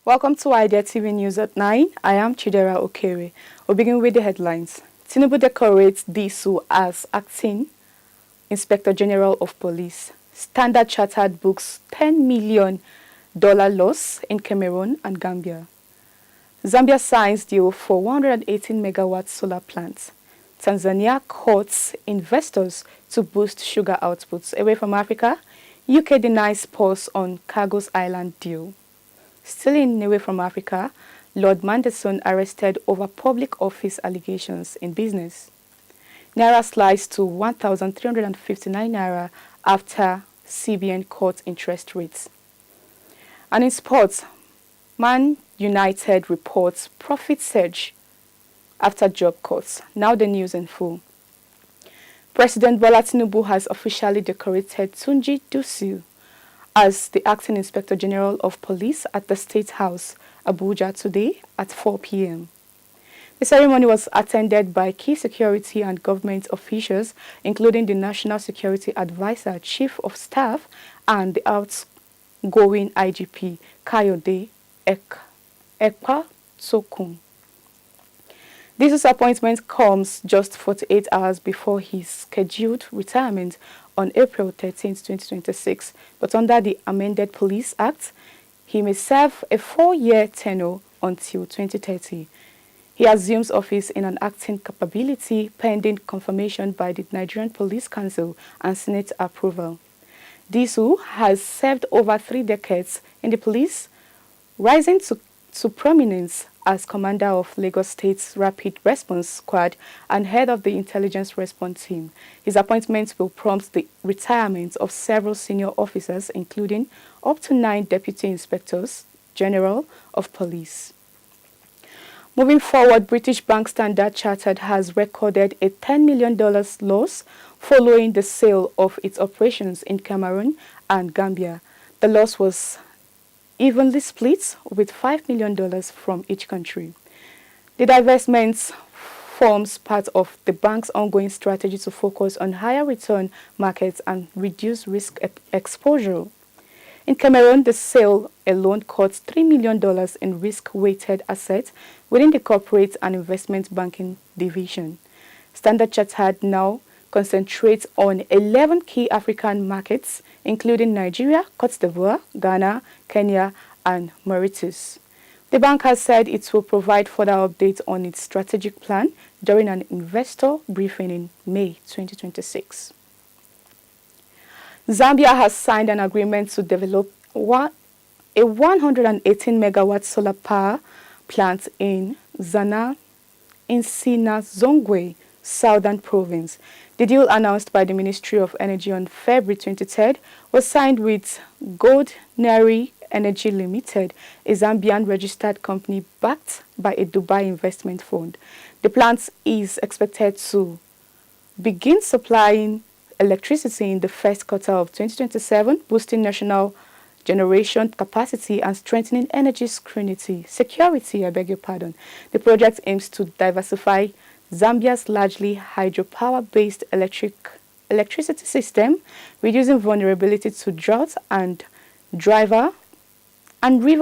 Welcome to Idea TV News at 9. I am Chidera Okere. We'll begin with the headlines. TINUBU decorates DISU as acting Inspector General of Police. Standard Chartered books $10 million loss in Cameroon and Gambia. Zambia signs deal for 118 megawatt solar plants. Tanzania courts investors to boost sugar outputs. Away from Africa, UK denies pause on CHAGOS Island deal. Still in Away from Africa, Lord MANDELSON arrested over public office allegations in business. NAIRA slides to 1,359 Naira after CBN cut interest rates. And in sports, Man United reports profit surge after job cuts. Now the news in full. President Bola Tinubu has officially decorated Tunji Dusu as the Acting Inspector General of Police at the State House, Abuja, today at 4 p.m. The ceremony was attended by key security and government officials, including the National Security Advisor, Chief of Staff, and the outgoing IGP, Kayode Ekpa-Tsokun. This appointment comes just 48 hours before his scheduled retirement on April 13, 2026, but under the amended Police Act, he may serve a 4-year tenure until 2030. He assumes office in an acting capability pending confirmation by the Nigerian Police Council and Senate approval. DISU has served over 3 decades in the police, rising to prominence as commander of Lagos State's Rapid Response Squad and head of the Intelligence Response Team. His appointment will prompt the retirement of several senior officers, including up to 9 Deputy Inspectors General of Police. Moving forward, British bank Standard Chartered has recorded a $10 million loss following the sale of its operations in Cameroon and Gambia. The loss was evenly split with $5 million from each country. The divestment forms part of the bank's ongoing strategy to focus on higher return markets and reduce risk exposure. In Cameroon, the sale alone cost $3 million in risk-weighted assets within the corporate and investment banking division. Standard Chartered now concentrates on 11 key African markets, including Nigeria, Côte d'Ivoire, Ghana, Kenya, and Mauritius. The bank has said it will provide further updates on its strategic plan during an investor briefing in May 2026. Zambia has signed an agreement to develop a 118 megawatt solar power plant in Sinazongwe, Southern Province. The deal announced by the Ministry of Energy on February 23rd was signed with Gold Energy Limited, a Zambian registered company backed by a Dubai investment fund. The plant is expected to begin supplying electricity in the first quarter of 2027, boosting national generation capacity and strengthening energy security. The project aims to diversify Zambia's largely hydropower-based electricity system, reducing vulnerability to drought and river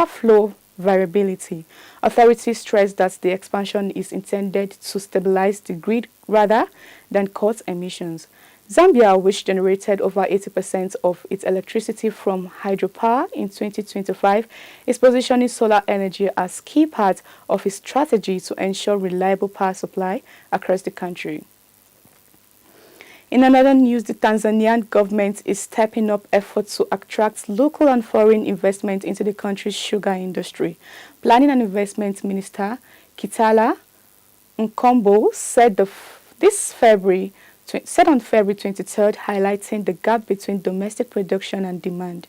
flow variability. Authorities stress that the expansion is intended to stabilize the grid rather than cut emissions. Zambia, which generated over 80% of its electricity from hydropower in 2025, is positioning solar energy as key part of its strategy to ensure reliable power supply across the country. In another news, the Tanzanian government is stepping up efforts to attract local and foreign investment into the country's sugar industry. Planning and Investment Minister Kitala Nkombo said on February 23rd, highlighting the gap between domestic production and demand.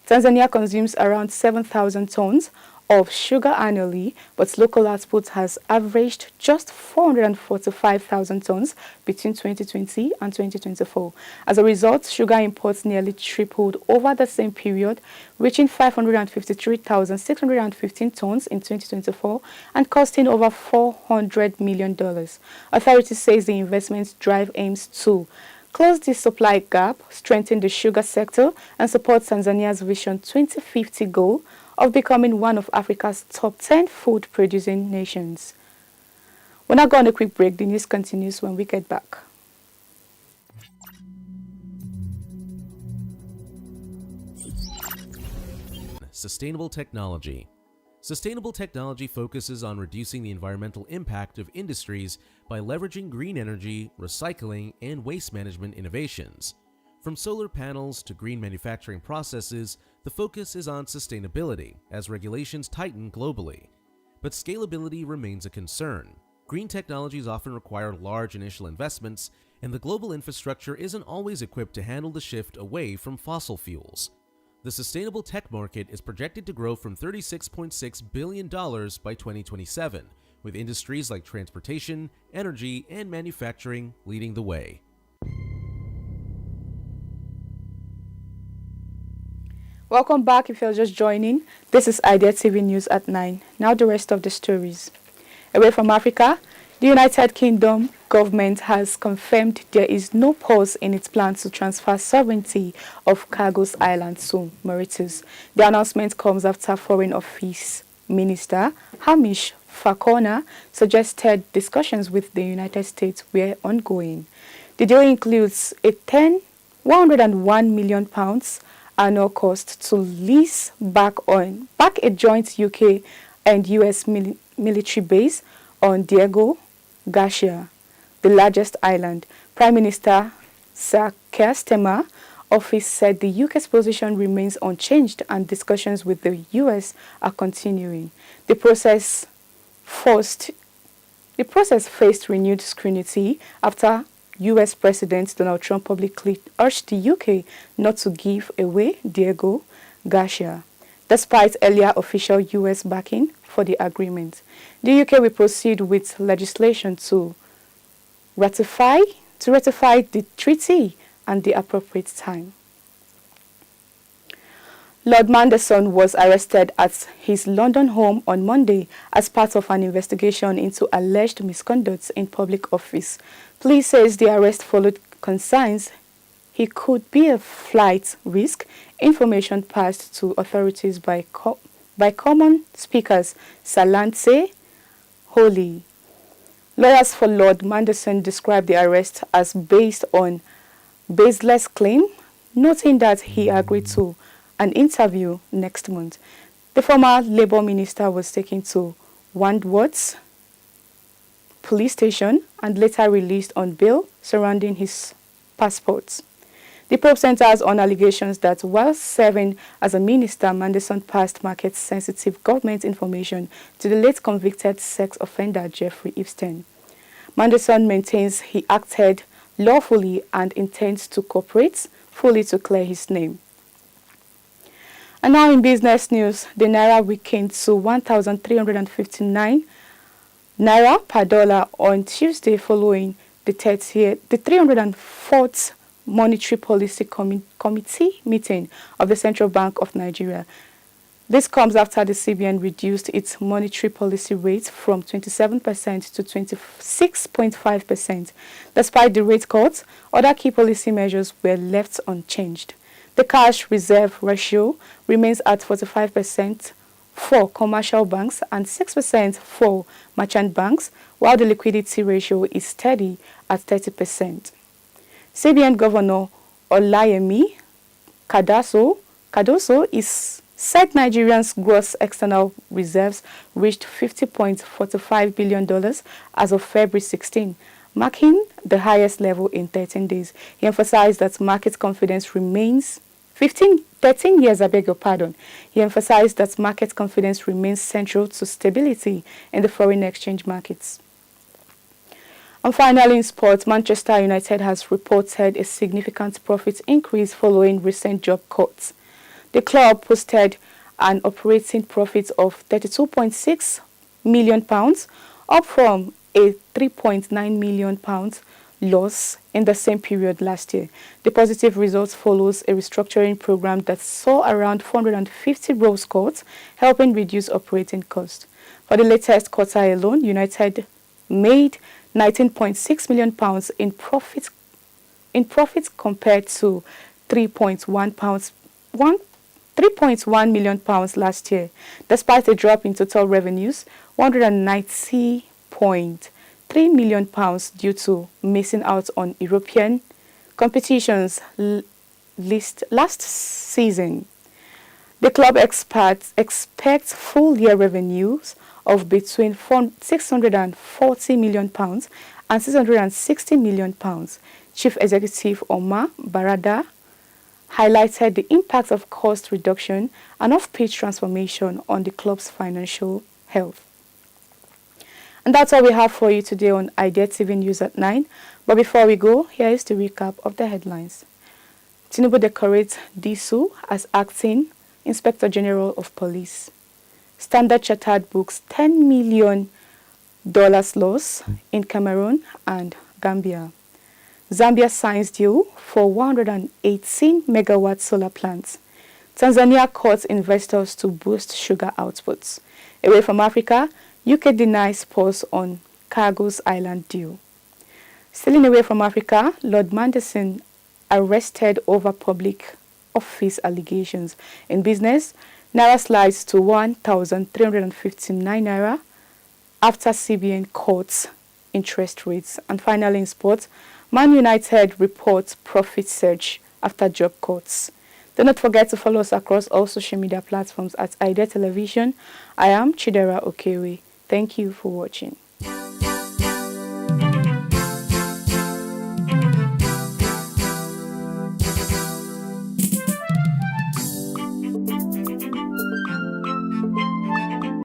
Tanzania consumes around 7,000 tons of sugar annually, but local output has averaged just 445,000 tons between 2020 and 2024. As a result, sugar imports nearly tripled over the same period, reaching 553,615 tons in 2024 and costing over $400 million. Authorities say the investment drive aims to close the supply gap, strengthen the sugar sector, and support Tanzania's Vision 2050 goal of becoming one of Africa's top 10 food-producing nations. We're now going on a quick break. The news continues when we get back. Sustainable technology. Sustainable technology focuses on reducing the environmental impact of industries by leveraging green energy, recycling, and waste management innovations. From solar panels to green manufacturing processes, the focus is on sustainability as regulations tighten globally. But scalability remains a concern. Green technologies often require large initial investments, and the global infrastructure isn't always equipped to handle the shift away from fossil fuels. The sustainable tech market is projected to grow from $36.6 billion by 2027, with industries like transportation, energy, and manufacturing leading the way. Welcome back if you're just joining. This is Idea TV News at 9. Now the rest of the stories. Away from Africa, the United Kingdom government has confirmed there is no pause in its plans to transfer sovereignty of CHAGOS Island to Mauritius. The announcement comes after Foreign Office Minister Hamish Falconer suggested discussions with the United States were ongoing. The deal includes a £101 million annual cost to lease back a joint UK and US military base on Diego Garcia, the largest island. Prime Minister Sir Keir Starmer's office said the UK's position remains unchanged and discussions with the US are continuing. The process faced renewed scrutiny after US President Donald Trump publicly urged the UK not to give away Diego Garcia, despite earlier official US backing for the agreement. The UK will proceed with legislation to ratify the treaty at the appropriate time. Lord Mandelson was arrested at his London home on Monday as part of an investigation into alleged misconduct in public office. Police says the arrest followed concerns he could be a flight risk, information passed to authorities by Common Speaker's Salance Holy. Lawyers for Lord Mandelson described the arrest as based on baseless claim, noting that he agreed to an interview next month. The former Labour minister was taken to Wandsworth police station and later released on bail surrounding his passports. The probe centers on allegations that while serving as a minister, Mandelson passed market-sensitive government information to the late convicted sex offender Jeffrey Epstein. Mandelson maintains he acted lawfully and intends to cooperate fully to clear his name. And now in business news, the Naira weakened to 1,359 Naira per dollar on Tuesday following the 304th Monetary Policy Committee meeting of the Central Bank of Nigeria. This comes after the CBN reduced its monetary policy rate from 27% to 26.5%. Despite the rate cuts, other key policy measures were left unchanged. The cash reserve ratio remains at 45% for commercial banks and 6% for merchant banks, while the liquidity ratio is steady at 30%. CBN Governor Olayemi Cardoso said Nigerians' gross external reserves reached $50.45 billion as of February 16, marking the highest level in 13 days. He emphasized that market confidence remains 13 years, He emphasized that market confidence remains central to stability in the foreign exchange markets. And finally, in sports, Manchester United has reported a significant profit increase following recent job cuts. The club posted an operating profit of £32.6 million, up from a £3.9 million loss in the same period last year. The positive results follows a restructuring program that saw around 450 roles cut, helping reduce operating costs. For the latest quarter alone, United made £19.6 million in profits compared to £3.1 £3.1 million last year, despite a drop in total revenues, £190.3 million due to missing out on European competitions last season. The club expects full-year revenues of between £640 million and £660 million. Chief Executive Omar Barada highlighted the impact of cost reduction and off-pitch transformation on the club's financial health. And that's all we have for you today on Idea TV News at 9. But before we go, here is the recap of the headlines. TINUBU decorates DISU as acting Inspector General of Police. Standard Chartered books $10 million loss in Cameroon and Gambia. Zambia signs deal for 118 megawatt solar plants. Tanzania courts investors to boost sugar outputs. Away from Africa, UK denies pause on CHAGOS island deal. Stealing away from Africa, Lord Mandelson arrested over public office allegations. In business, NAIRA slides to 1,359 naira after CBN cuts interest rates. And finally in sports, Man United reports profit surge after job cuts. Do not forget to follow us across all social media platforms at Idea Television. I am Chidera Okewe. Thank you for watching.